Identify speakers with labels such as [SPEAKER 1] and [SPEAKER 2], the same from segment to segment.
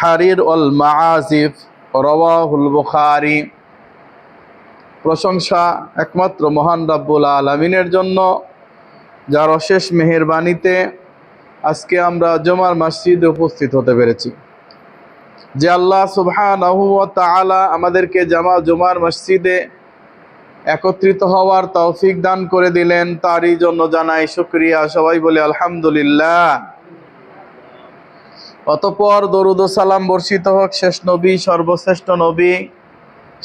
[SPEAKER 1] হারির ওয়াল মাআজিফ রাওয়াহুল বুখারী। প্রশংসা একমাত্র মহান রব্বুল আলামিনের জন্য, যার অশেষ মেহেরবানিতে আজকে আমরা জুমার মসজিদে উপস্থিত হতে পেরেছি। যে আল্লাহ সুবহানাহু ওয়া তাআলা আমাদেরকে জুমার মসজিদে একত্রিত হওয়ার তৌফিক দান করে দিলেন, তারই জন্য জানাই শুকরিয়া। সবাই বলে আলহামদুলিল্লাহ। অতঃপর দরুদ ও সালাম বর্ষিত হোক শেষ নবী, সর্বশ্রেষ্ঠ নবী,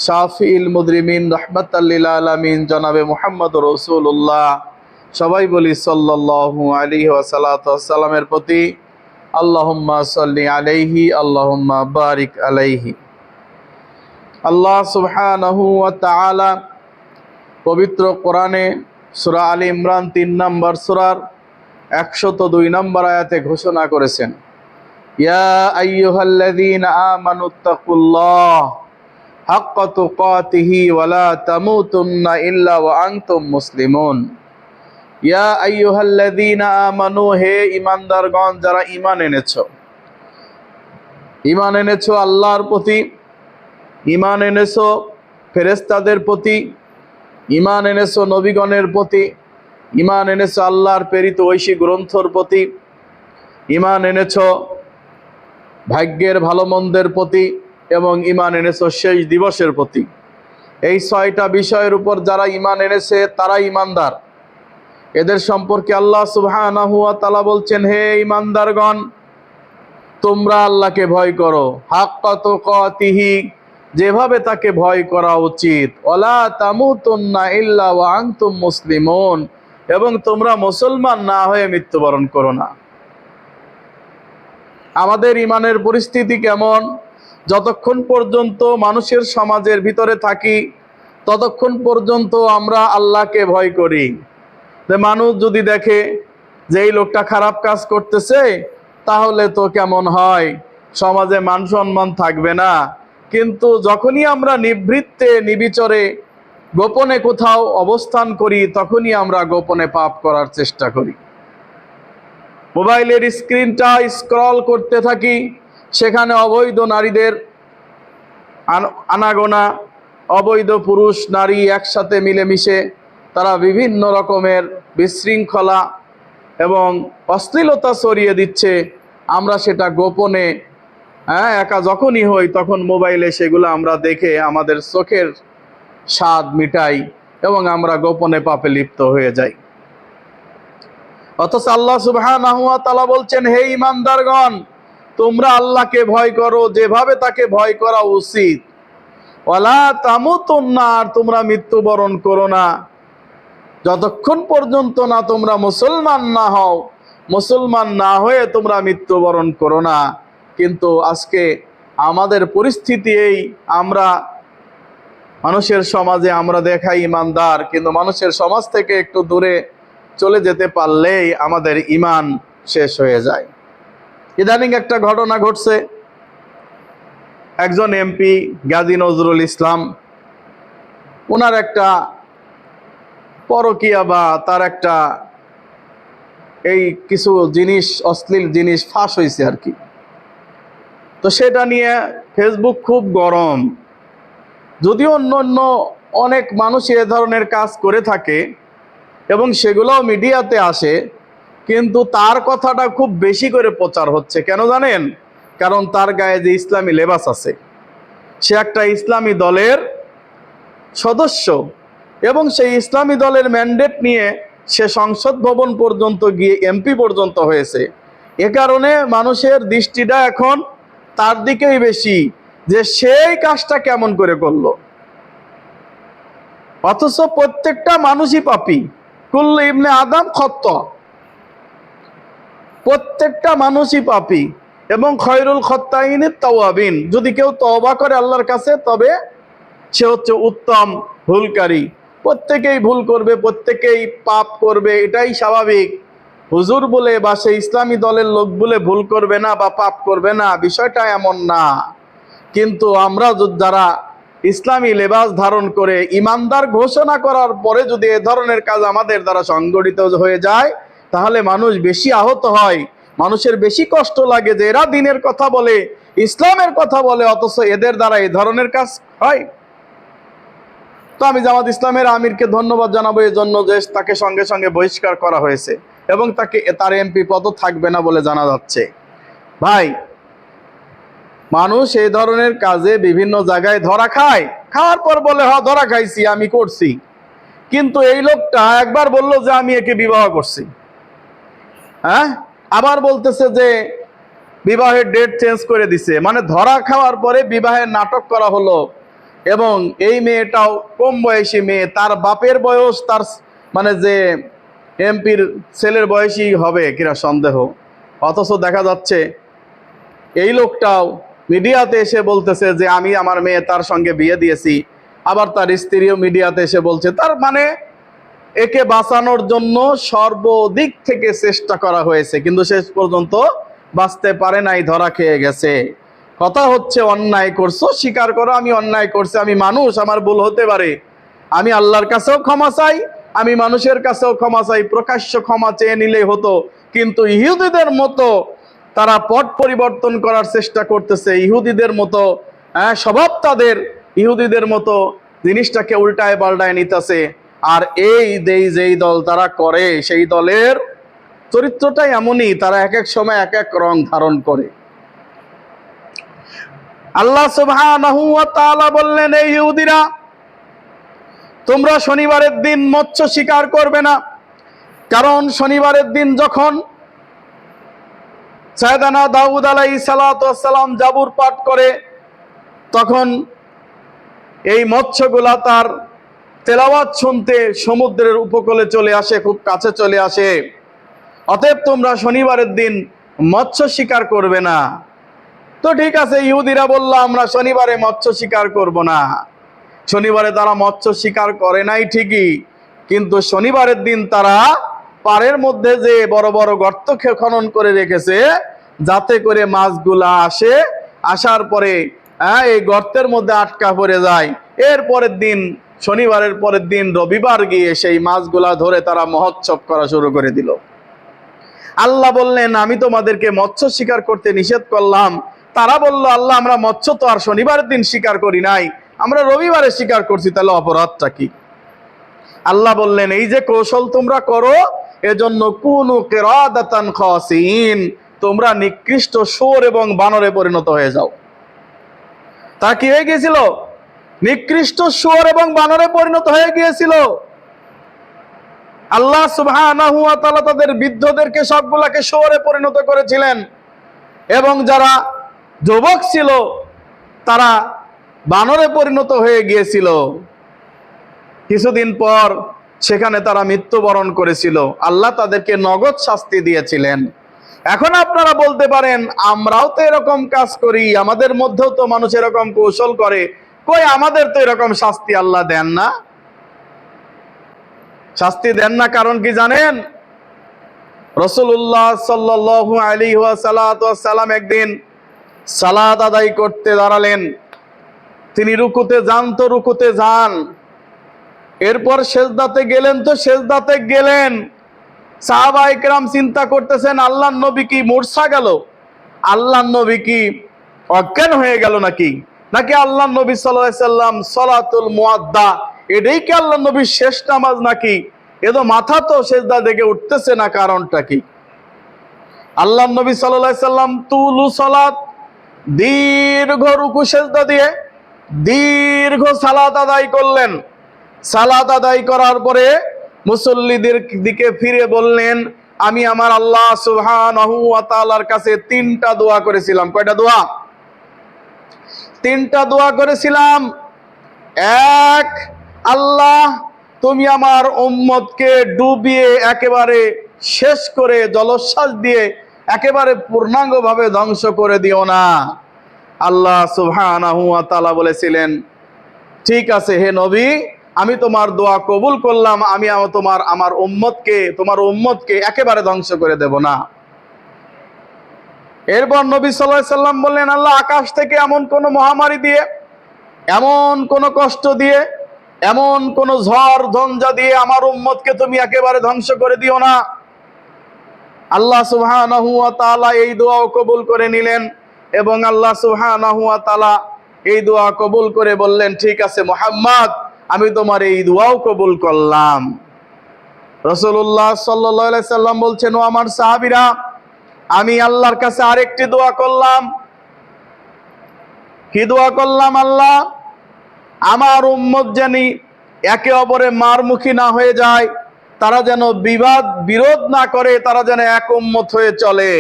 [SPEAKER 1] শাফিউল মুজরিমিন, রাহমাতাল লিল আলামিন জনাবে মুহাম্মদুর রাসূলুল্লাহ, সবাই বলি সাল্লাল্লাহু আলাইহি ওয়াসাল্লামের প্রতি। আল্লাহুম্মা সাল্লি আলাইহি, আল্লাহুম্মা বারিক আলাইহি। আল্লাহ সুবহানাহু ওয়া তাআলা পবিত্র কোরআনে সূরা আলে ইমরান 3 নম্বর সূরার 102 নম্বর আয়াতে ঘোষণা করেছেন, ইয়া আইয়ুহাল্লাযীনা আমানুত্তাকুল্লাহ হাক্কা তুকাতিহি ওয়া লা তামুতুন্না ইল্লা ওয়া আনতুম মুসলিমুন। ইয়া আইয়ুহাল্লাযীনা আমানু, হে ঈমানদারগণ যারা ঈমান এনেছো আল্লাহর প্রতি, ঈমান এনেছো ফেরেশতাদের প্রতি, ঈমান এনেছো নবীগণের প্রতি, ঈমান এনেছো আল্লাহর প্রেরিত ঐশী গ্রন্থর প্রতি, ঈমান এনেছো ভাগ্যের ভালো মন্দের প্রতি, এবং ঈমান এনেছো শেষ দিবসের প্রতি। এই 6টা বিষয়ের উপর যারা ঈমান এনেছে তারা ঈমানদার। এদের সম্পর্কে আল্লাহ সুবহানাহু ওয়া তাআলা বলছেন, হে ঈমানদারগণ তোমরা আল্লাহকে ভয় করো, হাক্কা তুকাতিহি, যেভাবে তাকে ভয় করা উচিত, ওয়ালা তামুতুন্না ইল্লা ওয়া আনতুম মুসলিমুন, এবং তোমরা মুসলমান না হয়ে মৃত্যুবরণ করো না। আমাদের ঈমানের পরিস্থিতি কেমন? যতক্ষণ পর্যন্ত মানুষের সমাজের ভিতরে থাকি ততক্ষণ পর্যন্ত আমরা আল্লাহকে ভয় করি। যে মানুষ যদি দেখে যে এই লোকটা খারাপ কাজ করতেছে তাহলে তো কেমন হয়, সমাজে মান সম্মান থাকবে না। কিন্তু যখনই আমরা নিভৃতে নিবিচারে গোপনে কোথাও অবস্থান করি তখনই আমরা গোপনে পাপ করার চেষ্টা করি। মোবাইলের স্ক্রিনটা স্ক্রল করতে থাকি, সেখানে অবৈধ নারীদের আনাগোনা, অবৈধ পুরুষ নারী একসাথে মিলেমিশে তারা বিভিন্ন রকমের বিশৃঙ্খলা এবং অশ্লীলতা ছড়িয়ে দিচ্ছে। আমরা সেটা গোপনে একা যখনই হই তখন মোবাইলে সেগুলো আমরা দেখে আমাদের চোখের স্বাদ মিটাই এবং আমরা গোপনে পাপে লিপ্ত হয়ে যাই। অথচ আল্লাহ সুবহানাহু ওয়া তাআলা বলছেন, হে ঈমানদারগণ তোমরা আল্লাহকে ভয় করো যেভাবে তাকে ভয় করা উচিত, ওয়ালা তামুতুন্না, আর তোমরা মৃত্যুবরণ করো না যতক্ষণ পর্যন্ত না তোমরা মুসলমান না হও। মুসলমান না হয়ে তোমরা মৃত্যুবরণ করো না। কিন্তু আজকে আমাদের পরিস্থিতি এই, আমরা মানুষের সমাজে আমরা দেখাই ঈমানদার, কিন্তু মানুষের সমাজ থেকে একটু দূরে চলে যেতে পারলেই আমাদের ঈমান শেষ হয়ে যায়। ইদানিং একটা ঘটনা ঘটছে, একজন এমপি গাজী নজরুল ইসলাম, ওনার একটা পরকীয়া বা তার একটা এই কিছু জিনিস, অশ্লীল জিনিস ফাঁস হয়েছে আর কি। তো সেটা নিয়ে ফেসবুক খুব গরম। যদিও অন্য অনেক মানুষ এ ধরনের কাজ করে থাকে এবং সেগুলোও মিডিয়াতে আসে, কিন্তু তার কথাটা খুব বেশি করে প্রচার হচ্ছে। কেন জানেন? কারণ তার গায়ে যে ইসলামী লেবাস আছে, সে একটা ইসলামী দলের সদস্য এবং সেই ইসলামী দলের ম্যান্ডেট নিয়ে সে সংসদ ভবন পর্যন্ত গিয়ে এমপি পর্যন্ত হয়েছে। এ কারণে মানুষের দৃষ্টিটা এখন তার দিকেই বেশি, যে সেই কাজটা কেমন করে করলো। অথচ প্রত্যেকটা মানুষই পাপী, কুল্লু ইবনে আদম খত্তা, প্রত্যেকটা মানুষই পাপী, এবং খয়রুল খত্তাইনিত তাওয়াবিন, যদি কেউ তওবা করে আল্লাহর কাছে তবে সে হচ্ছে উত্তম ভুলকারী। প্রত্যেকেই ভুল করবে, প্রত্যেকেই পাপ করবে, এটাই স্বাভাবিক। হুজুর বলে বা সেই ইসলামী দলের লোক বলে ভুল করবে না বা পাপ করবে না, বিষয়টা এমন না। কিন্তু আমরা যারা ইসলামী লেবাস ধারণ করে ঈমানদার ঘোষণা করার পরে যদি এ ধরনের কাজ আমাদের দ্বারা সংগঠিত হয়ে যায় তাহলে মানুষ বেশি আহত হয়, মানুষের বেশি কষ্ট লাগে যে এরা দিনের কথা বলে ইসলামের কথা বলে, অথচ এদের দ্বারা এই ধরনের কাজ হয়। তো আমি জামাত ইসলামের আমিরকে ধন্যবাদ জানাবো এই জন্য যে তাকে সঙ্গে সঙ্গে বহিষ্কার করা হয়েছে এবং তার এমপি পদও থাকবে না বলে জানা যাচ্ছে। ভাই, মানুষ এই ধরনের কাজে বিভিন্ন জায়গায় ধরা খায়, খাওয়ার পর বলে হ্যাঁ ধরা খাইছি, আমি করছি। কিন্তু এই লোকটা একবার বলল যে আমি একে বিবাহ করছি, হ্যাঁ, আবার বলতেছে যে বিবাহের ডেট চেঞ্জ করে দিছে। মানে ধরা খাওয়ার পরে বিবাহের নাটক করা হলো এবং এই মেয়েটাও কম বয়সী মেয়ে, তার বাপের বয়স তার মানে যে এমপির ছেলের বয়সী হবে কিনা সন্দেহ। অথচ দেখা যাচ্ছে এই লোকটাও মিডিয়াতে এসে বলতেছে যে আমি আমার মেয়ে তার সঙ্গে বিয়ে দিয়েছি, আবার তার স্ত্রীও মিডিয়াতে এসে বলছে। তার মানে একে বাঁচানোর জন্য সর্বদিক থেকে চেষ্টা করা হয়েছে, কিন্তু শেষ পর্যন্ত বাঁচতে পারে নাই, ধরা খেয়ে গেছে। কথা হচ্ছে অন্যায় করছো, স্বীকার করো আমি অন্যায় করছি, আমি মানুষ, আমার ভুল হতে পারে, আমি আল্লাহর কাছেও ক্ষমা চাই, আমি মানুষের কাছেও ক্ষমা চাই। প্রকাশ্য ক্ষমা চেয়ে নিলেই হতো, কিন্তু ইহুদিদের মতো তারা পট পরিবর্তন করার চেষ্টা করতেছে, ইহুদিদের মতো স্বভাব তাদের, ইহুদিদের মতো জিনিসটাকে উল্টায় পাল্টায় নিতেছে। আর যেই দল তারা করে, সেই দলের চরিত্রটাই এমনই, তারা এক এক সময় এক এক রং ধারণ করে। আল্লাহ সুবহানাহু ওয়া তাআলা বললেন, এই ইহুদিরা, তোমরা শনিবারের দিন মৎস্য শিকার করবে না, কারণ শনিবারের দিন যখন সাইয়েদানা দাউদ আলাইহিস সালাতু ওয়াস সালাম জাবুর পাঠ করে, তখন এই মৎস্যগুলা তার তেলাওয়াত শুনতে সমুদ্রের উপকূলে চলে আসে, খুব কাছে চলে আসে। অতএব তোমরা শনিবারের দিন মৎস্য শিকার করবে না। তো ঠিক আছে, ইহুদিরা বলল আমরা শনিবারে মৎস্য শিকার করব না। শনিবারে তারা মৎস্য শিকার করে নাই ঠিকই, কিন্তু শনিবারের দিন তারা পাড়ের মধ্যে যে বড় বড় গর্ত খনন করে রেখেছে, যাতে করে মাছগুলা আসে, আসার পরে এই গর্তের মধ্যে আটকা পড়ে যায়। এর পরের দিন, শনিবারের পরের দিন রবিবার গিয়ে সেই মাছগুলা ধরে তারা মহোৎসব করা শুরু করে দিল। আল্লাহ বললেন আমি তোমাদেরকে মৎস্য শিকার করতে নিষেধ করলাম। তারা বলল আল্লাহ আমরা মৎস্য তো আর শনিবারের দিন শিকার করি নাই, আমরা রবিবারে শিকার করছি, তাহলে অপরাধটা কি? আল্লাহ বললেন এই যে কৌশল তোমরা করো, এজন্য কুনু কিরাদাতান খাসিন, তোমরা নিকৃষ্ট শুয়োর এবং বানরে পরিণত হয়ে যাও। তা কি হয়ে গিয়েছিল? নিকৃষ্ট শুয়োর এবং বানরে পরিণত হয়ে গিয়েছিল। আল্লাহ সুবহানাহু ওয়া তাআলা তাদের বৃদ্ধদেরকে সবগুলাকে শুয়োরে পরিণত করেছিলেন, এবং যারা যুবক ছিল তারা বানরে পরিণত হয়ে গিয়েছিল। কিছুদিন পর সেখানে তারা মৃত্যুবরণ করেছিল, আল্লাহ তাদেরকে নগদ শাস্তি দিয়েছিলেন। এখন আপনারা বলতে পারেন আমরাও তো এরকম কাজ করি, আমাদের মধ্যেও তো মানুষ এরকম কৌশল করে, কই আমাদের তো এরকম শাস্তি আল্লাহ দেন না। শাস্তি দেন না কারণ কি জানেন? রাসূলুল্লাহ সাল্লাল্লাহু আলাইহি ওয়াসাল্লাম একদিন সালাত আদায় করতে দাঁড়ালেন। তিনি রুকুতে যান তো রুকুতে যান, এরপর সেজদাতে গেলেন তো সেজদাতে গেলেন। সাহাবায়ে কেরাম চিন্তা করতেছেন আল্লাহর নবী কি মূর্ছা গেল, আল্লাহর নবী কি অজ্ঞান হয়ে গেল নাকি, নাকি আল্লাহর নবী সাল্লাল্লাহু আলাইহি সাল্লাম সলাতুল মুআদ্দা এটাই কি আল্লাহর নবীর শেষ নামাজ নাকি? এ তো মাথা তো সেজদা থেকে উঠতেছে না, কারণটা কি? আল্লাহর নবী সাল্লাল্লাহু আলাইহি সাল্লাম তুলু সালাত, দীর্ঘ রুকু সেজদা দিয়ে দীর্ঘ সালাত আদায় করলেন। সালাত আদায় করার পরে মুসল্লিদের দিকে ফিরে বললেন আমি আমার আল্লাহ সুবহানাহু ওয়া তাআলার কাছে তিনটা দোয়া করেছিলাম। কয়টা দোয়া? তিনটা দোয়া করেছিলাম। এক, আল্লাহ তুমি আমার উম্মতকে ডুবিয়ে একেবারে শেষ করে, জলোচ্ছ্বাস দিয়ে একেবারে পূর্ণাঙ্গভাবে ধ্বংস করে দিও না। আল্লাহ সুবহানাহু ওয়া তাআলা বলেছিলেন ঠিক আছে হে নবী, আমি তোমার দোয়া কবুল করলাম, আমি আমার তোমার উম্মতকে একেবারে ধ্বংস করে দেব না। এরপর নবী সাল্লাল্লাহু আলাইহি সাল্লাম বললেন আল্লাহ আকাশ থেকে এমন কোন মহামারী দিয়ে, এমন কোন কষ্ট দিয়ে, এমন কোন ঝড় ঝঞ্ঝা দিয়ে আমার উম্মতকে তুমি একেবারে ধ্বংস করে দিও না। আল্লাহ সুবহানাহু ওয়া তাআলা এই দোয়াও কবুল করে নিলেন। এবং আল্লাহ সুবহানাহু ওয়া তাআলা এই দোয়া কবুল করে বললেন, ঠিক আছে মুহাম্মদ, আমি তোমার এই দোয়াও কবুল করলাম। রাসূলুল্লাহ সাল্লাল্লাহু আলাইহি সাল্লাম বলছেন, ও আমার সাহাবীরা, আমি আল্লাহর কাছে আরেকটি দোয়া করলাম। কি দোয়া করলাম? আল্লাহ, আমার উম্মত জানি একে অপরের মারমুখী না হয়ে যায়, তারা যেন বিরোধ না করে, তারা যেন এক উম্মত হয়ে চলে।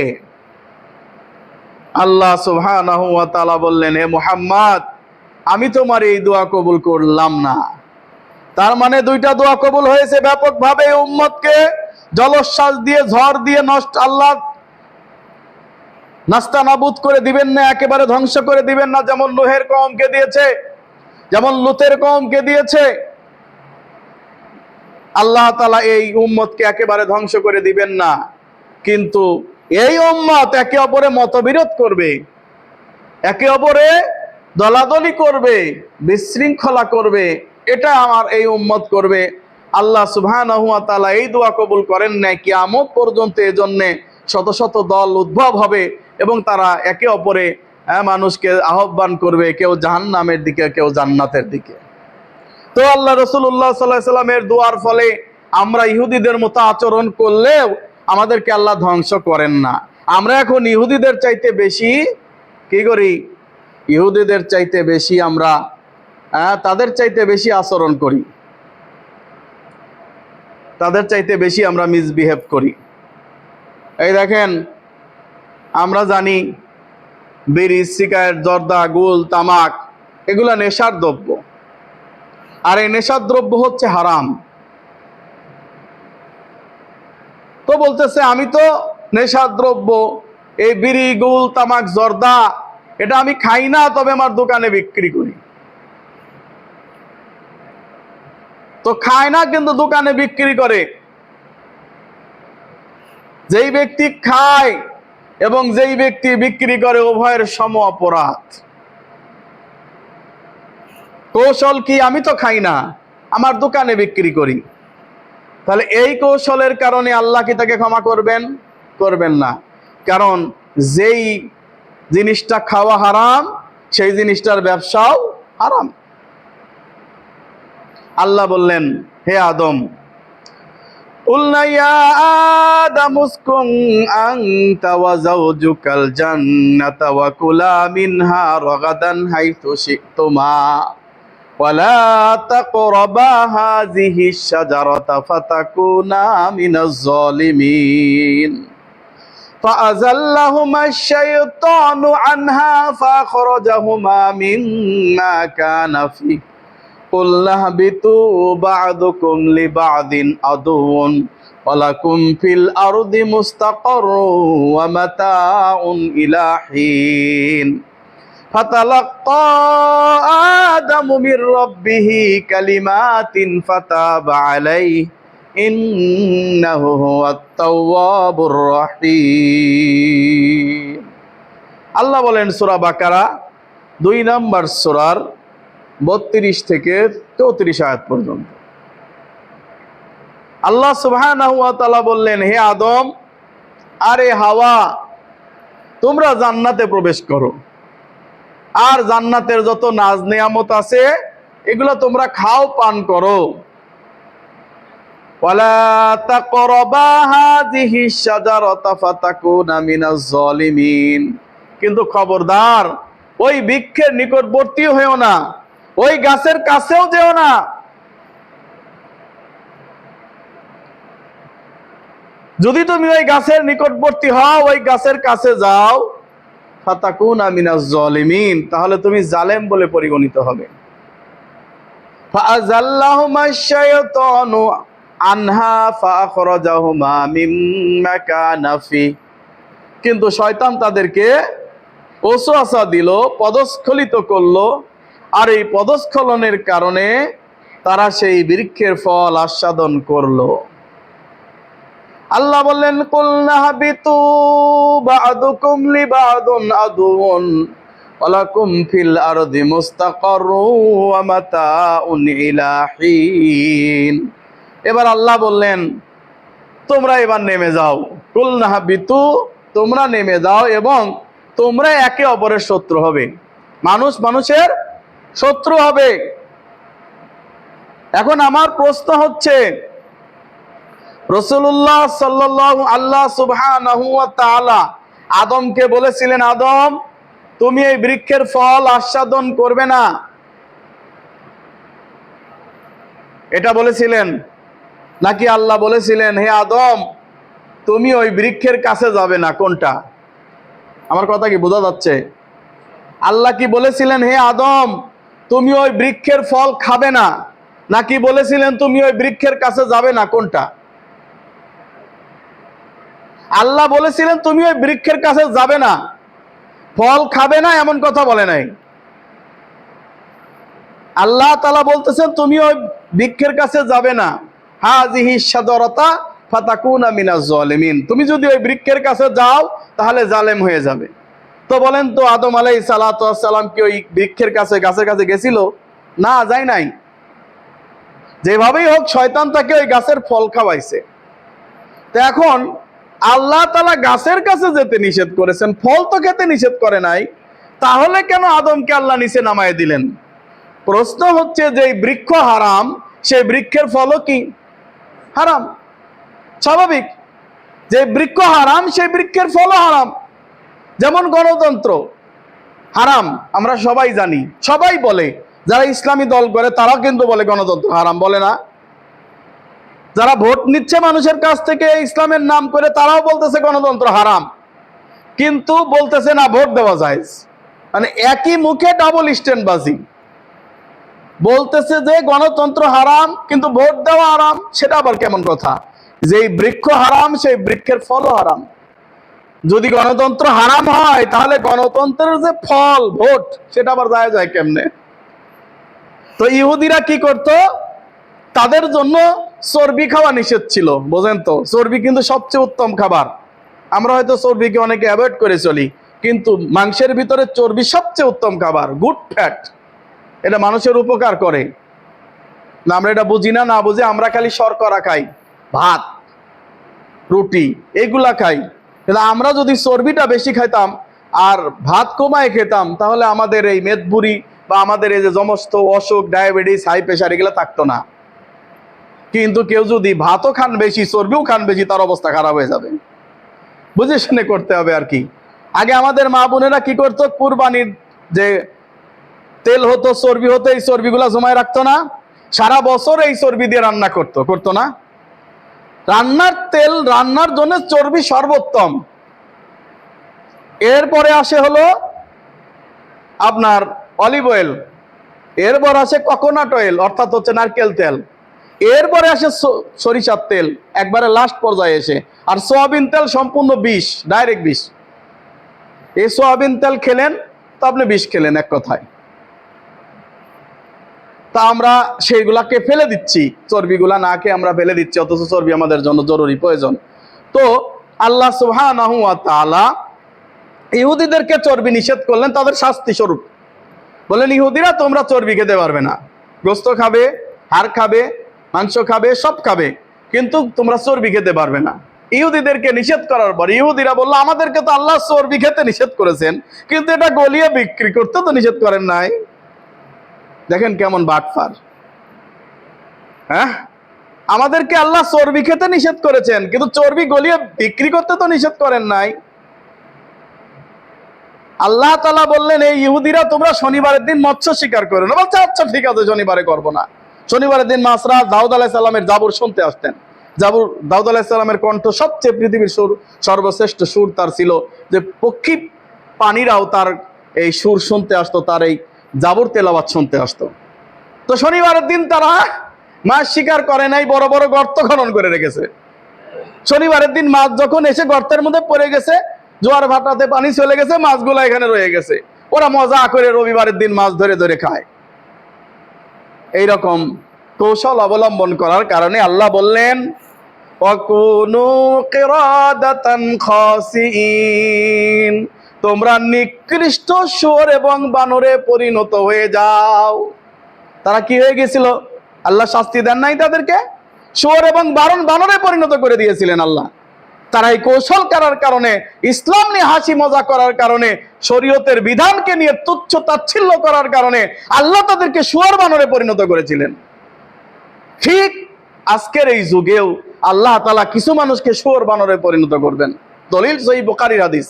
[SPEAKER 1] আল্লাহ সুবহানাহু ওয়া তাআলা বললেন, হে মুহাম্মদ, আমি তোমার এই দোয়া কবুল করলাম না। তার মানে দুইটা দোয়া কবুল হয়েছে ব্যাপকভাবে। উম্মতকে জলোচ্ছ্বাস দিয়ে, ঝড় দিয়ে আল্লাহ নাস্তানাবুদ করে দিবেন না, একেবারে ধ্বংস করে দিবেন না, যেমন নূহের কওমকে দিয়েছে, যেমন লূতের কওমকে দিয়েছে। আল্লাহ তাআলা এই উম্মতকে একেবারে ধ্বংস করে দিবেন না, কিন্তু এই উম্মত একে অপরে মতবিরোধ করবে, একে অপরে দলাদলি করবে, বিশৃঙ্খলা করবে, এটা আমার এই উম্মত করবে। আল্লাহ সুবহানাহু ওয়া তাআলা এই দোয়া কবুল করেন না। কিয়ামত পর্যন্ত এজন্য শত শত দল উদ্ভব হবে এবং তারা একে অপরে মানুষকে আহ্বান করবে, কেউ জাহান্নামের দিকে, কেউ জান্নাতের দিকে। তো আল্লাহ রাসূলুল্লাহ সাল্লাল্লাহু আলাইহি সাল্লামের দোয়ার ফলে আমরা ইহুদিদের মতো আচরণ করলেও আমাদেরকে আল্লাহ ধ্বংস করেন না। আমরা এখন ইহুদিদের চাইতে বেশি কি করি? ইহুদিদের চাইতে বেশি আমরা তাদের চাইতে বেশি আচরণ করি, তাদের চাইতে বেশি আমরা মিসবিহেভ করি। এই দেখেন, আমরা জানি বিড়ি, সিগারেট, জর্দা, গুল, তামাক এগুলা নেশার দ্রব্য, আর এই নেশার দ্রব্য হচ্ছে হারাম। তো বলতেছে, আমি তো নেশার দ্রব্য, এই বিড়ি, গুল, তামাক, জর্দা এটা আমি খাই না, তবে আমার দোকানে বিক্রি করি। তো খায় না কিন্তু দোকানে বিক্রি করে। যেই ব্যক্তি খায় এবং যেই ব্যক্তি বিক্রি করে, উভয়ের সম অপরাধ। কৌশল কি? আমি তো খাই না, আমার দোকানে বিক্রি করি। তাহলে এই কৌশলের কারণে আল্লাহ কি তাকে ক্ষমা করবেন? করবেন না। কারণ যেই জিনিসটা খাওয়া হারাম, সেই জিনিসটার ব্যবসাও হারাম। আল্লাহ বললেন, হে আদম, কুলনা ইয়া আদম উসকুন আনতা ওয়া যাওজুকাল জান্নাতা ওয়া কুলা মিনহা রাগাদান হাইথু শি'তুমা ওয়া লা তাকরাবা হাযিহিশ শাজারাতা ফাতাকুনা মিনাজ জালিমিন। فأزلهما الشيطان عنها فأخرجهما مما كان فيه قلنا اهبطوا بعضكم لبعض عدو ولكم في الأرض مستقر ومتاع إلى حين فتلقى آدم من ربه كلمات فتاب عليه ইন্নাহু হুয়াত তাওয়াবুর রহিম। আল্লাহ বলেন সূরা বাকারা 2 নম্বর সূরার 32 থেকে 34 আয়াত পর্যন্ত। আল্লাহ সুবহানাহু ওয়া তাআলা বললেন, হে আদম, আরে হাওয়া, তোমরা জান্নাতে প্রবেশ করো, আর জান্নাতের যত নাজ নিয়ামত আছে এগুলো তোমরা খাও, পান করো। ওয়ালা তাকরাবা হাযিহিশ শাজারাতা ফাতাকুনা মিনাজ জালিমিন। কিন্তু খবরদার, ওই বৃক্ষের নিকটবর্তী হয়েও না, ওই গাছের কাছেও যেও না। যদি তুমি ওই গাছের নিকটবর্তী হও, ওই গাছের কাছে যাও, ফাতাকুনা মিনাজ জালিমিন, তাহলে তুমি জালেম বলে পরিগণিত হবে। ফাআযাল্লাহুমাশ শাইতানু আনহা ফাখরাজাহুমা মিম্মা কানা ফি। কিন্তু শয়তান তাদেরকে ওয়াসওয়াসা দিল, পদস্খলিত করলো, আর এই পদস্খলনের কারণে তারা সেই বৃক্ষের ফল আস্বাদন করলো। আল্লাহ বললেন, কুলনা হাবিতু বা'দুকুম লিবা'দুন আদুউন ওয়ালাকুম ফিল আরদি মুস্তাকাররুন ওয়া মাতাউন ইলা হিন। এবার আল্লাহ বললেন, তোমরা এবার নেমে যাও। কুলনা হাবিতু, তোমরা নেমে যাও এবং তোমরা একে অপরের শত্রু হবে, মানুষ মানুষের শত্রু হবে। এখন আমার প্রশ্ন হচ্ছে, রাসূলুল্লাহ সাল্লাল্লাহু আল্লাহ সুবহানাহু ওয়া তাআলা আদমকে বলেছিলেন, আদম তুমি এই বৃক্ষের ফল আস্বাদন করবে না, এটা বলেছিলেন? নাকি আল্লাহ বলেছিলেন, হে আদম তুমি ওই বৃক্ষের কাছে যাবে না? কোনটা? আমার কথা কি বোঝা যাচ্ছে? আল্লাহ কি বলেছিলেন, হে আদম তুমি ওই বৃক্ষের ফল খাবে না, নাকি বলেছিলেন তুমি ওই বৃক্ষের কাছে যাবে না? কোনটা? আল্লাহ বলেছিলেন তুমি ওই বৃক্ষের কাছে যাবে না, ফল খাবে না, এমন কথা বলে নাই। আল্লাহ তাআলা বলতেছেন তুমি ওই বৃক্ষের কাছে যাবে না, হাযিহি শাজারাতা ফাতাকুনা মিনাজ জালিমিন, তুমি যদি ওই বৃক্ষের কাছে যাও তাহলে জালেম হয়ে যাবে। তো বলেন তো, আদম আলাইহিস সালাতু ওয়াস সালাম কি ওই বৃক্ষের কাছে, গাছের কাছে গেছিল? না, যায় নাই। যেভাবেই হোক শয়তান তাকে ওই গাছের ফল খাওয়াইছে। তো এখন আল্লাহ তাআলা গাছের কাছে যেতে নিষেধ করেছেন, ফল তো খেতে নিষেধ করে নাই, তাহলে কেন আদমকে আল্লাহ নিচে নামায় দিলেন? প্রশ্ন হচ্ছে যে বৃক্ষ হারাম, সেই বৃক্ষের ফলও কি হারাম? স্বাভাবিক। যে বৃক্ষ হারাম সেই বৃক্ষের ফলও হারাম। যেমন গণতন্ত্র হারাম, আমরা সবাই জানি, সবাই বলে, যারা ইসলামী দল করে তারাও কিন্তু বলে গণতন্ত্র হারাম, বলে না? যারা ভোট নিচ্ছে মানুষের কাছ থেকে ইসলামের নাম করে তারাও বলতেছে গণতন্ত্র হারাম, কিন্তু বলতেছে না ভোট দেওয়া যায়। মানে একই মুখে ডাবল স্ট্যান্ডবাজি। বলতেছে যে গণতন্ত্র হারাম কিন্তু ভোট দেওয়া হারাম, সেটা আবার কেমন কথা? যেই বৃক্ষ হারাম সেই বৃক্ষের ফলও হারাম। যদি গণতন্ত্র হারাম হয় তাহলে গণতন্ত্রের যে ফল ভোট সেটা আবার যায় কেমনে? তো ইহুদিরা কি করত? তাদের জন্য চর্বি খাওয়া নিষেধ ছিল, বোঝেন তো? চর্বি কিন্তু সবচেয়ে উত্তম খাবার। আমরা হয়তো চর্বিকে অনেকে অ্যাভয়েড করে চলি, কিন্তু মাংসের ভিতরে চর্বি সবচেয়ে উত্তম খাবার, গুড ফ্যাট। এটা মানুষের উপকার করে না, আমরা এটা বুঝি না। না বুঝে আমরা খালি শর্করা খাই, ভাত রুটি এগুলা খাই। কিন্তু আমরা যদি চর্বিটা বেশি খাইতাম আর ভাত কমায় খেতাম, তাহলে আমাদের এই মেদবুড়ি বা আমাদের এই যে সমস্ত অসুখ, ডায়াবেটিস, হাই প্রেশার এগুলো থাকতো না। কিন্তু কেউ যদি ভাতও খান বেশি, চর্বিও খান বেশি, তার অবস্থা খারাপ হয়ে যাবে। বুঝে শুনে করতে হবে আর কি। আগে আমাদের মা বোনেরা কি করতো? কুরবানির যে তেল হতো, চর্বি হতো, এই চর্বিগুলা জমায় রাখতো না? সারা বছর এই চর্বি দিয়ে রান্না করতো না? রান্নার তেল, রান্নার জন্য চর্বি সর্বোত্তম। এরপরে আসে হলো আপনার অলিভ অয়েল, এরপর আসে কোকোনাট অয়েল অর্থাৎ হচ্ছে নারকেল তেল, এরপরে আসে সরিষার তেল একবারে লাস্ট পর্যায়ে এসে, আর সয়াবিন তেল সম্পূর্ণ বিষ, ডাইরেক্ট বিষ। এই সয়াবিন তেল খেলেন তো আপনি বিষ খেলেন এক কথায়। তা আমরা সেইগুলাকে ফেলে দিচ্ছি, চর্বিগুলা না খেয়ে আমরা ফেলে দিচ্ছি, অথচ চর্বি আমাদের জন্য জরুরি, প্রয়োজন। তো আল্লাহ সুবহানাহু ওয়া তাআলা ইহুদিদেরকে চর্বি নিষেধ করলেন তাদের শাস্তি স্বরূপ। বললেন, ইহুদিরা তোমরা চর্বি খেতে পারবে না, গোস্ত খাবে, হাড় খাবে, মাংস খাবে, সব খাবে, কিন্তু তোমরা চর্বি খেতে পারবে না। ইহুদিদেরকে নিষেধ করার পর ইহুদিরা বললো, আমাদেরকে তো আল্লাহ চর্বি খেতে নিষেধ করেছেন, কিন্তু এটা গলিয়ে বিক্রি করতে তো নিষেধ করেন নাই। দেখেন কেমন বাটফার। হ্যাঁ, আমাদেরকে আল্লাহ চর্বি খেতে নিষেধ করেছেন, কিন্তু চর্বি গলিয়ে বিক্রি করতে তো নিষেধ করেন নাই। আল্লাহ তাআলা বললেন, এই ইহুদিরা তোমরা শনিবারের দিন মৎস্য শিকার করো না। বলছে আচ্ছা ঠিক আছে, শনিবারে করবো না। শনিবারের দিন মাছরা দাউদ আলাইহিস সালামের জাবুর শুনতে আসতেন। জাবুর, দাউদ আলাইহিস সালামের কণ্ঠ সবচেয়ে পৃথিবীর সুর, সর্বশ্রেষ্ঠ সুর তার ছিল, যে পক্ষী পানিরাও তার এই সুর শুনতে আসতো, তার এই জাবুর তেলাওয়াত শুনতে আসতো। তো শনিবারের দিন তারা মাছ শিকার করে নাই, বড় বড় গর্ত খনন করে রেখেছে। শনিবারের দিন মাছ যখন এসে গর্তের মধ্যে পড়ে গেছে, জোয়ার ভাটাতে পানি চলে গেছে, মাছগুলো এখানে রয়ে গেছে, ওরা মজা করে রবিবারের দিন মাছ ধরে ধরে খায়। এইরকম কৌশল অবলম্বন করার কারণে আল্লাহ বললেন, ওয়াকুনু কিরাদাতান খাসিইন, তোমরা নিকৃষ্ট শুয়োর এবং বানরে পরিণত হয়ে যাও। তারা কি হয়ে গেছিল? আল্লাহ শাস্তি দেন নাই তাদেরকে, শুয়োর এবং বানরে পরিণত করে দিয়েছিলেন আল্লাহ। তারা এই কৌশল করার কারণে, ইসলাম নিয়ে হাসি মজা করার কারণে, শরীয়তের বিধানকে নিয়ে তুচ্ছ তাচ্ছিল্য করার কারণে আল্লাহ তাদেরকে শুয়োর বানরে পরিণত করেছিলেন। ঠিক আজকের এই যুগেও আল্লাহ তাআলা কিছু মানুষকে শুয়োর বানরে পরিণত করবেন। দলিল সহিহ বুখারীর হাদিস।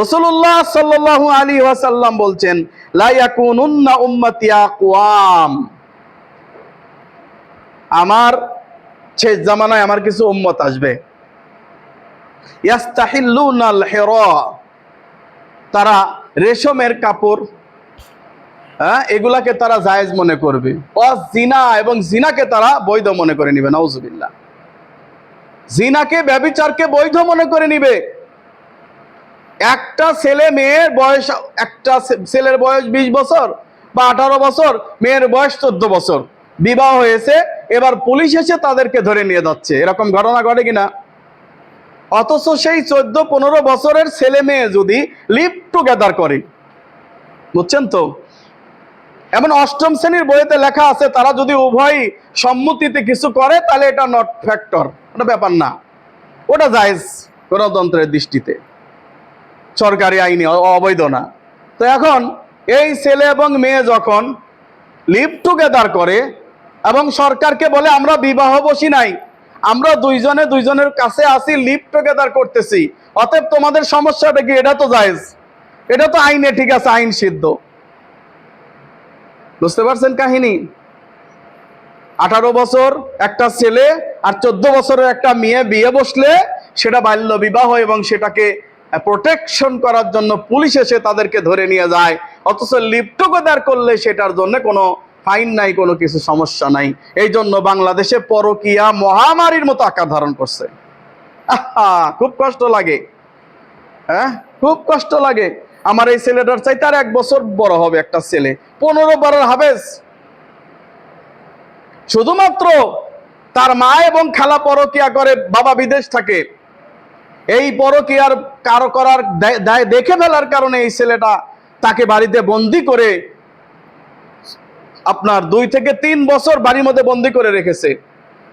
[SPEAKER 1] রাসূলুল্লাহ সাল্লাল্লাহু আলাইহি ওয়াসাল্লাম বলছেন, লা ইয়াকুনুন্না উম্মতি আকওয়াম, আমার শেষ জামানায় আমার কিছু উম্মত আসবে, ইয়াস্তাহিল্লুনাল হিরা, তারা রেশমের কাপড় এগুলাকে তারা জায়েজ মনে করবে, জিনা এবং জিনাকে তারা বৈধ মনে করে নিবে। নাউজুবিল্লাহ। জিনাকে, ব্যভিচারকে বৈধ মনে করে নিবে। একটা ছেলে মেয়ের বয়স, একটা ছেলের বয়স 20 বছর বা 18 বছর, মেয়ের বয়স 14 বছর, বিবাহ হয়েছে, এবার পুলিশ এসে তাদেরকে ধরে নিয়ে যাচ্ছে। এরকম ঘটনা ঘটে কিনা? অথচ সেই 14-15 বছরের ছেলে মেয়ে যদি লিভ টুগেদার করে, বুঝছেন তো, এমন 8ম শ্রেণীর বইতে লেখা আছে, তারা যদি উভয় সম্মতিতে কিছু করে তাহলে এটা নট ফ্যাক্টর, ওটা ব্যাপার না, ওটা জায়েজ গণতন্ত্রের দৃষ্টিতে, সরকারি আইনে অবৈধ না। তো এখন এই ছেলে এবং মেয়ে যখন লিভ টুগেদার করে এবং সরকারকে বলে আমরা বিবাহ বসি নাই, আমরা দুইজনে দুইজনের কাছে আসি, লিভ টুগেদার করতেছি, অতএব তোমাদের সমস্যাটা কি? এটা তো জায়েজ, এটা তো আইনে ঠিক আছে, আইন সিদ্ধ। বুঝতে পারছেন কাহিনী? 18 বছর একটা ছেলে আর 14 বছরের একটা মেয়ে বিয়ে বসলে সেটা বাল্য বিবাহ, এবং সেটাকে প্রোটেকশন করার জন্য পুলিশ এসে তাদেরকে ধরে নিয়ে যায়। অথচ লিভ টুগেদার করলে সেটার জন্য কোনো ফাইন নাই, কোনো কিছু সমস্যা নাই। এই জন্য বাংলাদেশে পরকীয়া মহামারীর মতো আকার ধারণ করছে। খুব কষ্ট লাগে, খুব কষ্ট লাগে। আমার এই ছেলেটার চাইতে আর 1 বছর বড় হবে একটা ছেলে, 15 বারের হাফেজ, শুধুমাত্র তার মা এবং খালা পরকীয়া করে, বাবা বিদেশ থাকে। এই পরকীয়ার কারো করার দেখে ফেলার কারণে এই ছেলেটা, তাকে বাড়িতে বন্দি করে আপনার 2 থেকে 3 বছর বাড়ির মধ্যে বন্দি করে রেখেছে,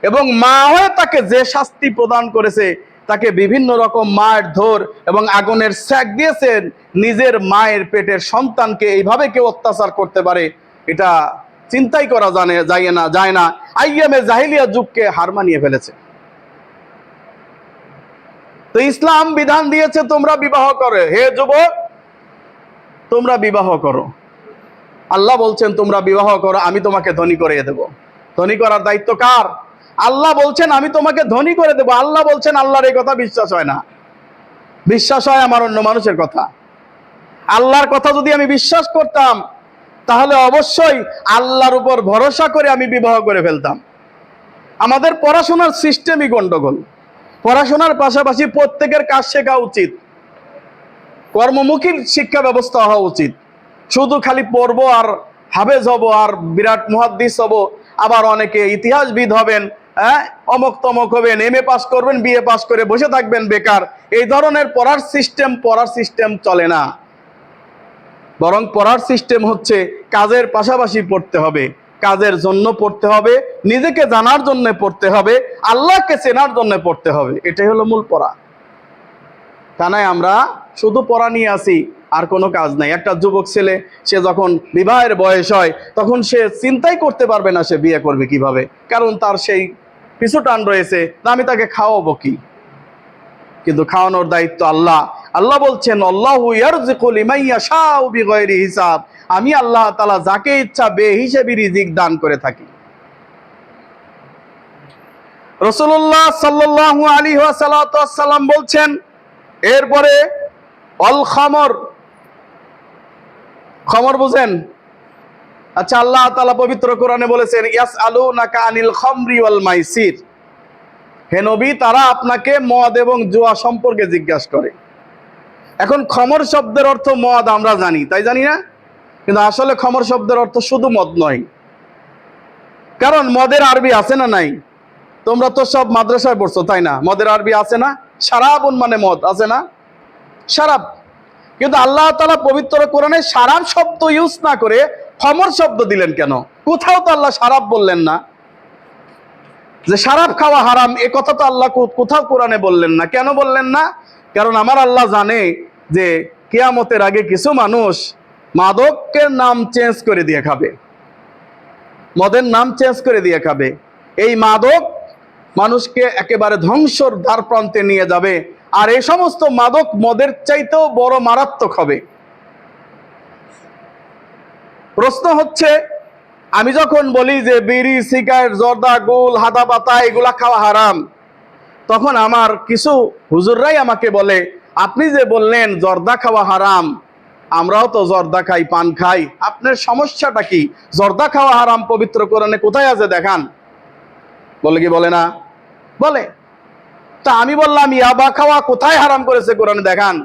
[SPEAKER 1] এবং মা হয়ে তাকে যে শাস্তি প্রদান করেছে, তাকে বিভিন্ন রকম মার ধর এবং আগুনের সেক দিয়েছেন। নিজের মায়ের পেটের সন্তানকে এইভাবে কেউ অত্যাচার করতে পারে, এটা চিন্তাই করা যায় না। আইয়ামে জাহিলিয়া যুগকে হার মানিয়ে ফেলেছে। তো ইসলাম বিধান দিয়েছে তোমরা বিবাহ করো, হে যুবক তোমরা বিবাহ করো। আল্লাহ বলছেন তোমরা বিবাহ করো, আমি তোমাকে ধনী করে দেব। ধনী করার দায়িত্ব কার? আল্লাহ বলছেন আমি তোমাকে ধনী করে দেব। আল্লাহ বলছেন, আল্লাহর এই কথা বিশ্বাস হয় না, বিশ্বাস হয় আমার অন্য মানুষের কথা। আল্লাহর কথা যদি আমি বিশ্বাস করতাম তাহলে অবশ্যই আল্লাহর উপর ভরসা করে আমি বিবাহ করে ফেলতাম। আমাদের পড়াশোনার সিস্টেমই গন্ডগোল। পড়াশোনার পাশাপাশি প্রত্যেকের কাজ শেখা উচিত, কর্মমুখী শিক্ষা ব্যবস্থা হওয়া উচিত। শুধু খালি পড়বো আর হাফেজ হব আর বিরাট মুহাদ্দিস হব, আবার অনেকে ইতিহাসবিদ হবেন, অমক তমক হবেন, MA পাস করবেন, BA পাস করে বসে থাকবেন বেকার। এই ধরনের পড়ার সিস্টেম চলে না। বরং পড়ার সিস্টেম হচ্ছে কাজের পাশাপাশি পড়তে হবে, কাজের জন্য পড়তে হবে, নিজেকে জানার জন্য পড়তে হবে, আল্লাহকে চেনার জন্য পড়তে হবে। এটাই হলো মূল পড়া। তা নয় আমরা শুধু পড়া নিয়ে আসি আর কোনো কাজ নাই। একটা যুবক ছেলে, সে যখন বিবাহের বয়স হয় তখন সে চিন্তাই করতে পারবে না সে বিয়ে করবে কিভাবে, কারণ তার সেই পিছু টান রয়েছে, আমি তাকে খাওয়াবো কি। কিন্তু খাওয়ানোর দায়িত্ব আল্লাহ। আল্লাহ বলছেন, আল্লাহু ইয়ারযুকু লিমান ইয়াশাউ বিগাইরি হিসাব, আমি আল্লাহ তাআলা যাকে ইচ্ছা বেহিসাবি রিজিক দান করে থাকি। রাসূলুল্লাহ সাল্লাল্লাহু আলাইহি ওয়াসাল্লাম বলছেন, এরপরে অল খামর, খমর বুঝেন? আচ্ছা, আল্লাহ তাআলা পবিত্র কোরআনে বলেছেন, ইয়াসআলুনাকা আনিল খামরি ওয়াল মাইসির, হে নবী তারা আপনাকে মদ এবং জুয়া সম্পর্কে জিজ্ঞাসা করে। এখন খমর শব্দের অর্থ মদ আমরা জানি, তাই জানি না? কিন্তু আসলে খমর শব্দের অর্থ শুধু মদ নয়, কারণ মদের আরবি আছে না নাই? তোমরা তো সব মাদ্রাসায় পড়ছো, তাই না? মদের আরবি আছে না? শারাবুন মানে মদ, আছে না? শারাব। কিন্তু আল্লাহ তাআলা পবিত্র কোরআনে শারাব শব্দ ইউজ না করে খমর শব্দ দিলেন কেন? কোথাও তো আল্লাহ শারাব বললেন না। যে শরাব খাওয়া হারাম, এ কথা তো আল্লাহ কোথাও কোরআনে বললেন না। কেন বললেন না? কারণ আমার আল্লাহ জানে যে কিয়ামতের আগে কিছু মানুষ মাদকের নাম চেঞ্জ করে দিয়ে খাবে, মদের নাম চেঞ্জ করে দিয়ে খাবে। এই মাদক মানুষকে একেবারে ধ্বংসর দ্বার প্রান্তে নিয়ে যাবে। আর এই সমস্ত মাদক মদের চাইতেও বড় মারাত্মক হবে। প্রশ্ন হচ্ছে, আমি যখন বলি যে বিড়ি, সিগারেট, জর্দা, গোল, হাদা পাতা এগুলা খাওয়া হারাম, তখন আমার কিছু হুজুররাই আমাকে বলে, আপনি যে বললেন জর্দা খাওয়া হারাম, আমরাও তো জর্দা খাই, পান খাই, আপনার সমস্যাটা কি? জর্দা খাওয়া হারাম পবিত্র কোরআনে কোথায় আছে দেখান। বলে কি বলে না? বলে। তা আমি বললাম ইয়াবা খাওয়া কোথায় হারাম করেছে কোরআনে দেখান।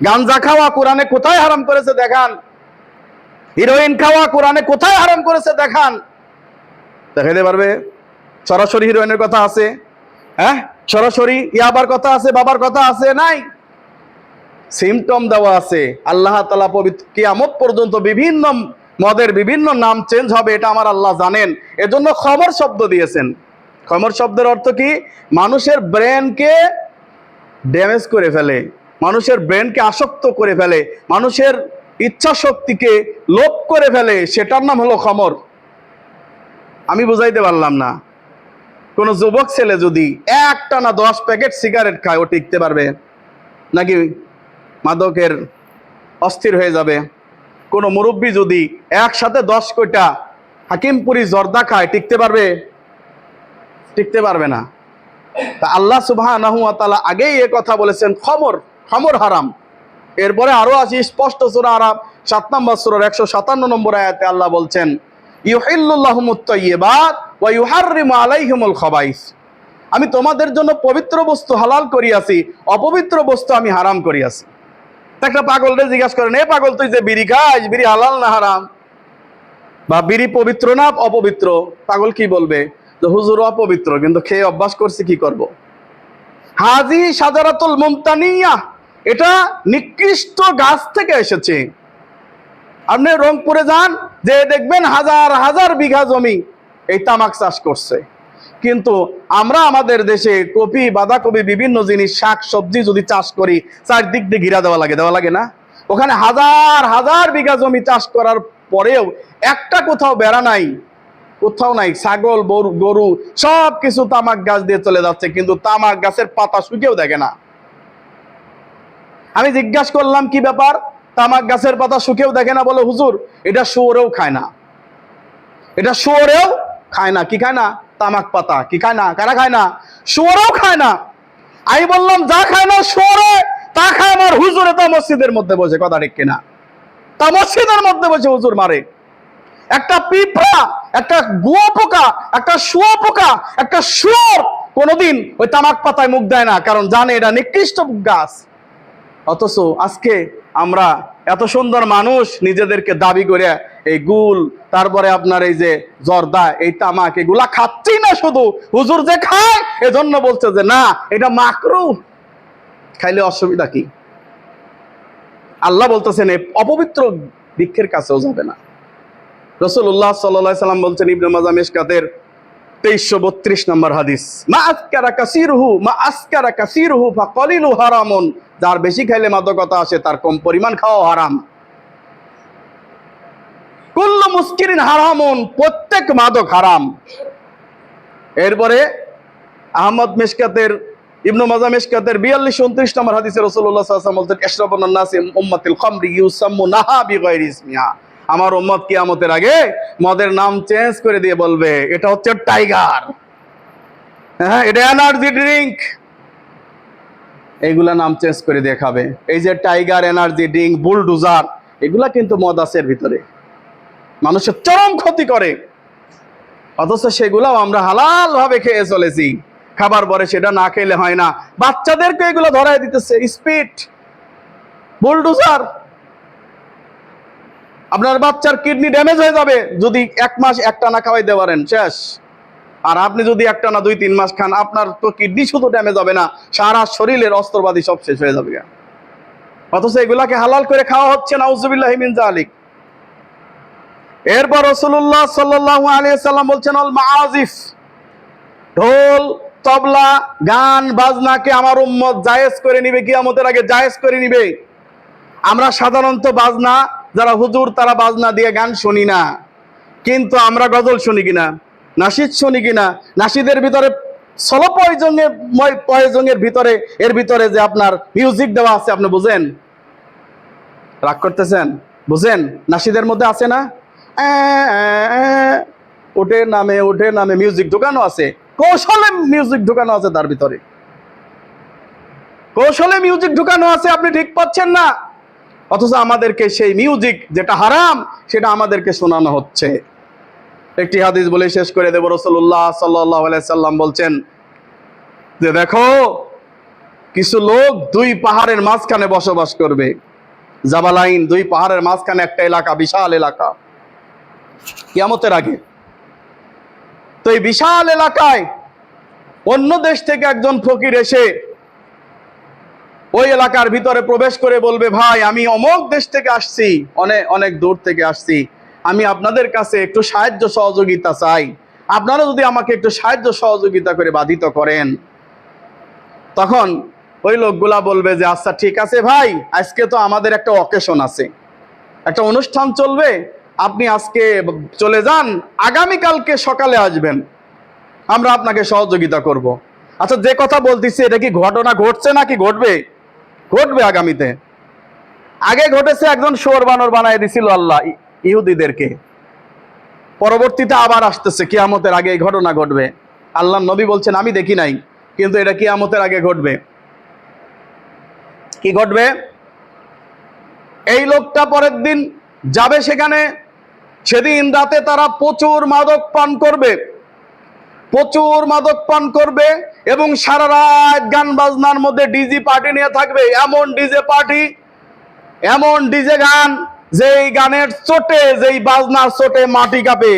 [SPEAKER 1] গাঞ্জা খাওয়া কোরআনে কোথায় হারাম করেছে দেখান। হিরোইন খাওয়া কোরআনে কোথায় হারাম করেছে দেখান। দেখাইতে পারবে? সরাসরি হিরোইনের কথা আছে? হ্যাঁ, সরাসরি ইয়াবার কথা আছে, বাবার কথা আছে? নাই। সিমটম দেওয়া আছে। আল্লাহ তাআলা পবিত্র কিয়ামত পর্যন্ত বিভিন্ন মদের বিভিন্ন নাম চেঞ্জ হবে, এটা আমার আল্লাহ জানেন। এজন্য খমর শব্দ দিয়েছেন। খমর শব্দের অর্থ কি? মানুষের ব্রেনকে ড্যামেজ করে ফেলে, মানুষের ব্রেনকে আসক্ত করে ফেলে, মানুষের ইচ্ছা শক্তিকে লোপ করে ফেলে, সেটার নাম হলো খমর। আমি বুঝাইতে পারলাম না? কোন যুবক ছেলে যদি একটানা 10 প্যাকেট সিগারেট খায়, ও টিকতে পারবে নাকি মাদকের অস্থির হয়ে যাবে? কোন মুরব্বী যদি একসাথে 10 কোটা হাকিমপুরি জর্দা খায়, টিকতে পারবে? টিকতে পারবে না। তা আল্লাহ সুবহানাহু ওয়া তাআলা আগেই এ কথা বলেছেন, খমর হারাম। এরপরে আরো আছে স্পষ্ট সূরা আরাফ 7 নম্বর সূরার 157 নম্বর আয়াতে আল্লাহ বলছেন, ইউহিল্লুল্লাহুমুত তাইয়্যিবাত ওয়া ইউহাররিমু আলাইহিমুল খাবাইস। আমি তোমাদের জন্য পবিত্র বস্তু হালাল করিয়াছি, অপবিত্র বস্তু আমি হারাম করিয়াছি। একটা পাগলরে জিজ্ঞাসা করেন, এ পাগল, তুই যে বিড়ি খাস, বিড়ি হালাল না হারাম? বা বিড়ি পবিত্র না অপবিত্র? পাগল কি বলবে? যে হুজুর অপবিত্র, কিন্তু খেয়ে অভ্যাস করছি, কি করব। হাজি শাজারাতুল মুমতানিয়া, এটা নিকৃষ্ট গাছ থেকে এসেছে। আপনি রংপুরে যান, যে দেখবেন হাজার হাজার বিঘা জমি এই তামাক চাষ করছে। কিন্তু আমরা আমাদের দেশে কপি, বাঁধাকপি, বিভিন্ন জিনিস, শাক সবজি যদি চাষ করি, চারদিক দিয়ে ঘিরা দেওয়া লাগে না? ওখানে হাজার হাজার বিঘা জমি চাষ করার পরেও একটা কোথাও বেড়া নাই, কোথাও নাই। ছাগল, গরু সব কিছু তামাক গাছ দিয়ে চলে যাচ্ছে, কিন্তু তামাক গাছের পাতা শুকিয়েও দেখে না। আমি জিজ্ঞাসা করলাম, কি ব্যাপার? তামাক গাছের পাতা শুকেও দেখে না। বলে হুজুর, এটা শুয়োরেও খায় না, এটা শুয়োরেও খায় না। কি খায় না? তামাক পাতা। কি খায় না? কারা খায় না? শুয়োরেও খায় না। আমি বললাম, যা খায় না শুয়োরে, তা খায় আমার হুজুরে। তা মসজিদের মধ্যে বসে, কথা ঠিক কিনা? তা মসজিদের মধ্যে বসে হুজুর মারে। একটা পিঁপড়া, একটা গুয়া পোকা, একটা শুয়া পোকা, একটা শুয়োর কোনোদিন ওই তামাক পাতায় মুখ দেয় না, কারণ জানে এটা নিকৃষ্ট গাছ। অথচ আজকে আমরা এত সুন্দর মানুষ নিজেদেরকে দাবি করে এই গুল, তারপরে আপনার এই যে জর্দা, এই তামাক, এগুলা খাচ্ছি না। শুধু হুজুর যে খায়, এজন্য বলছে যে না, এটা মাকরুহ, খাইলে অসুবিধা কি? আল্লাহ বলতেছেন অপবিত্র বৃক্ষের কাছেও যাবে না। রাসূলুল্লাহ সাল্লাল্লাহু আলাইহি সাল্লাম বলছেন, ইবনে মাজাহ মিশকাতের 2332 নম্বর হাদিস, মা আসকারা কাসীরুহু ফাকালিলু হারামুন। যার বেশি খাইলে মাদকতা আসে, তার কম পরিমাণ খাওয়া হারাম। কুল্লু মুসকিরিন হারামুন, প্রত্যেক মাদক হারাম। এরপরে আহমদ মিশকাতের, ইবনে মাজাহ মিশকাতের 4229 নম্বর হাদিসে রাসূলুল্লাহ সাল্লাল্লাহু আলাইহি ওয়াসাল্লাম বলছেন, ইশরাবুন নাসি উম্মাতিল খামরি ইউসাম্মুনাহা বিগাইরি ইসমিহা। আমার উম্মত কিয়ামতের আগে মদের নাম চেঞ্জ করে দিয়ে বলবে, এটা হচ্ছে টাইগার, হ্যাঁ, এটা এনার্জি ড্রিঙ্ক। এইগুলা নাম চেঞ্জ করে দিয়ে খাবে। এই যে টাইগার, এনার্জি ড্রিঙ্ক, বুলডোজার, এগুলা কিন্তু মদ আছে এর ভিতরে, মানুষের চরম ক্ষতি করে। অথচ সেগুলাও আমরা হালাল ভাবে খেয়ে চলেছি। খাবার পরে সেটা না খেলে হয় না। বাচ্চাদেরকে এগুলো ধরায় দিতেছে, স্পিড, বুলডোজার। আপনার বাচ্চার কিডনি ড্যামেজ হয়ে যাবে যদি 1 মাস একটানা খাওয়াইতে পারেন, শেষ। আর আপনি যদি একটানা 2-3 মাস খান, আপনার তো কিডনি শুধু ড্যামেজ হবে না, সারা শরীরের অস্ত্রবাদী সব শেষ হয়ে যাবে। অথচ এগুলাকে হালাল করে খাওয়া হচ্ছে, নাউজুবিল্লাহি মিন যালিক। এরপর রাসূলুল্লাহ সাল্লাল্লাহু আলাইহি সাল্লাম বলছেন, আল মাআজিফ, ঢোল, তবলা, গান বাজনাকে আমার উম্মত জায়েজ করে নিবে, কিয়ামতের আগে জায়েজ করে নিবে। আমরা সাধারণত বাজনা, যারা হুজুর তারা বাজনা দিয়ে গান শুনি না, কিন্তু আমরা গজল শুনি কিনা, নাশিদ শুনি কিনা। নাশিদের ভিতরে সলো পয়জঙের ভিতরে, এর ভিতরে যে আপনার মিউজিক দেওয়া আছে, আপনি বুঝেন? রাগ করতেছেন? বুঝেন? নাশিদের মধ্যে আছে না, ওঠে নামে মিউজিক ঢুকানো আছে, কৌশলে মিউজিক ঢুকানো আছে, তার ভিতরে কৌশলে মিউজিক ঢুকানো আছে, আপনি ঠিক পাচ্ছেন না। অথচ আমাদেরকে সেই মিউজিক যেটা হারাম সেটা আমাদেরকে শোনানো হচ্ছে। একটি হাদিস বলে শেষ করে দেব। রাসূলুল্লাহ সাল্লাল্লাহু আলাইহি সাল্লাম বলছেন যে দেখো, কিছু লোক দুই পাহাড়ের মাঝখানে বসবাস করবে। জাবালাইন, দুই পাহাড়ের মাঝখানে একটা এলাকা, বিশাল এলাকা, কিয়ামতের আগে। তো এই বিশাল এলাকায় অন্য দেশ থেকে একজন ফকির এসে ওই এলাকার ভিতরে প্রবেশ করে বলবে, ভাই আমি অমুক দেশ থেকে আসছি, অনেক দূর থেকে আসছি, আমি আপনাদের কাছে একটু সাহায্য সহযোগিতা চাই, আপনারা যদি আমাকে একটু সাহায্য সহযোগিতা করে বাধিত করেন। তখন ওই লোকগুলা বলবে যে আচ্ছা ঠিক আছে ভাই, আজকে তো আমাদের একটা অকেশন আছে, একটা অনুষ্ঠান চলবে, আপনি আজকে চলে যান, আগামীকালকে সকালে আসবেন, আমরা আপনাকে সহযোগিতা করব। আচ্ছা, যে কথা বলতেছি এটা কি ঘটনা ঘটছে নাকি ঘটবে? ঘটবে আগামীতে। আগে ঘটেছে, একজন শুয়োর বানর বানায় দিছিল আল্লাহ ইহুদিদেরকে, পরবর্তীতে আবার আসতেছে, কিয়ামতের আগে এই ঘটনা ঘটবে। আল্লাহর নবী বলছেন আমি দেখি নাই, কিন্তু এটা কিয়ামতের আগে ঘটবে। কি ঘটবে? এই লোকটা পরের দিন যাবে সেখানে, সেদিন রাতে তারা প্রচুর মাদক পান করবে এবং সারা রাত গান বাজনার মধ্যে ডিজে পার্টি নিয়ে থাকবে। এমন ডিজে গান, যেই গানের চোটে, যেই বাজনার চোটে মাটি কাঁপে।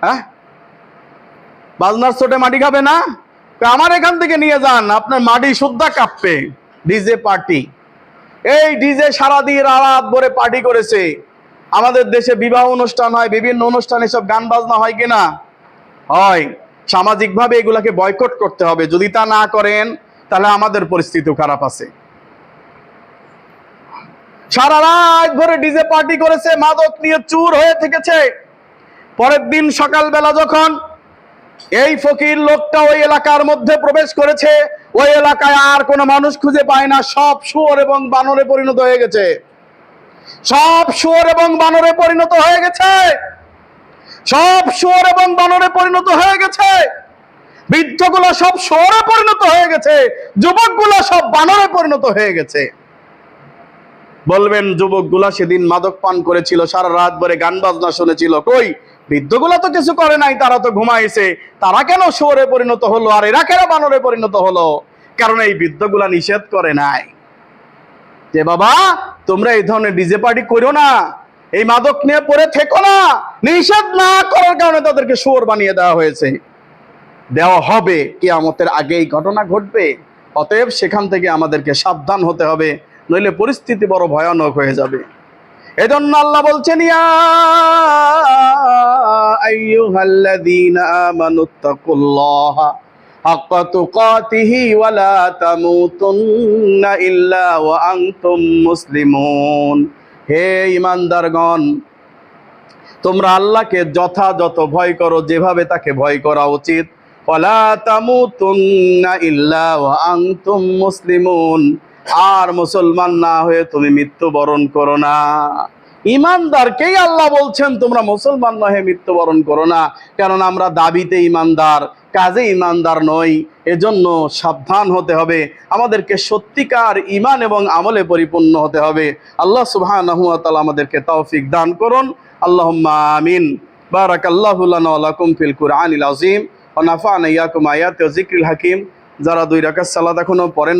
[SPEAKER 1] হ্যাঁ, বাজনার চোটে মাটি কাঁপে না? আমার এখান থেকে নিয়ে যান, আপনার মাটি শুদ্ধা কাঁপবে। ডিজে পার্টি, এই ডিজে সারাদিন রাত ভরে পার্টি করেছে। আমাদের দেশে বিবাহ অনুষ্ঠান হয়, বিভিন্ন অনুষ্ঠানে সব গান বাজনা হয় কিনা? হয়। সামাজিকভাবে এগুলাকে বয়কট করতে হবে, যদি তা না করেন তাহলে আমাদের পরিস্থিতি খারাপ আছে। সারা রাত ভরে ডিজে পার্টি করেছে, মাদক নিয়ে চুর হয়ে থেকেছে। পরের দিন সকালবেলা যখন এই ফকির লোকটা ওই এলাকার মধ্যে প্রবেশ করেছে, ওই এলাকায় আর কোনো মানুষ খুঁজে পায় না, সব শুয়োর এবং বানরে পরিণত হয়ে গেছে। সব শুয়োর এবং বানরে পরিণত হয়ে গেছে। সব শুয়োর এবং বানরে পরিণত হয়ে গেছে। বৃদ্ধগুলো সব শুয়োরে পরিণত হয়ে গেছে, যুবকগুলো সব বানরে পরিণত হয়ে গেছে। বলবেন যুবকগুলা সেদিন মাদক পান করেছিল, সারা রাত ভরে গান বাজনা শুনেছিল, কই বৃদ্ধগুলা তো কিছু করে নাই, তারা তো ঘুমাইছে, তারা কেন শুয়োরে পরিণত হলো আর এরা কেন বানরে পরিণত হলো? কারণ এই বৃদ্ধগুলা নিষেধ করে নাই যে বাবা তোমরা এই ধরনের ডিজে পার্টি করো না, এই মাদক নিয়ে পড়ে থেকো না। নিষেধ না করার কারণে তাদেরকে শুয়োর বানিয়ে দেওয়া হয়েছে, দেওয়া হবে। কিয়ামতের আগেই ঘটনা ঘটবে। অতএব সেখান থেকে আমাদেরকে সাবধান হতে হবে, নইলে পরিস্থিতি বড় ভয়ানক হয়ে যাবে। এজন্য আল্লাহ বলছেন, ইয়া আইয়ুহাল্লাযীনা আমানুত্তাকুল্লাহা হাক্কা তুকাতিহি ওয়া লা তামুতুন্না ইল্লা ওয়া আনতুম মুসলিমুন। হে ঈমানদারগণ, তোমরা আল্লাহকে যথাযথ ভয় করো, যেভাবে তাকে ভয় করা উচিত। ওয়ালা তামুতুন্না ইল্লা ওয়া আনতুম মুসলিমুন, আর মুসলমান না হয়ে তুমি মৃত্যুবরণ করো না। ঈমানদারকেই আল্লাহ বলছেন তোমরা মুসলমান না হয়ে মৃত্যুবরণ করো না, কারণ আমরা দাবিতে ঈমানদার, কাজে ঈমানদার নই। এজন্য সাবধান হতে হবে, আমাদেরকে সত্যিকার ঈমান এবং আমলে পরিপূর্ণ হতে হবে। আল্লাহ সুবহানাহু ওয়া তাআলা আমাদেরকে তৌফিক দান করুন। আল্লাহুম্মা আমিন। বারাকাল্লাহু লানা ওয়া লাকুম ফিল কুরআনিল আযীম ওয়া নাফা'না ইয়াকুম আয়াতি ওয়া যিকরিল হাকীম। যারা 2 রাকাত সালাত এখনো পড়েন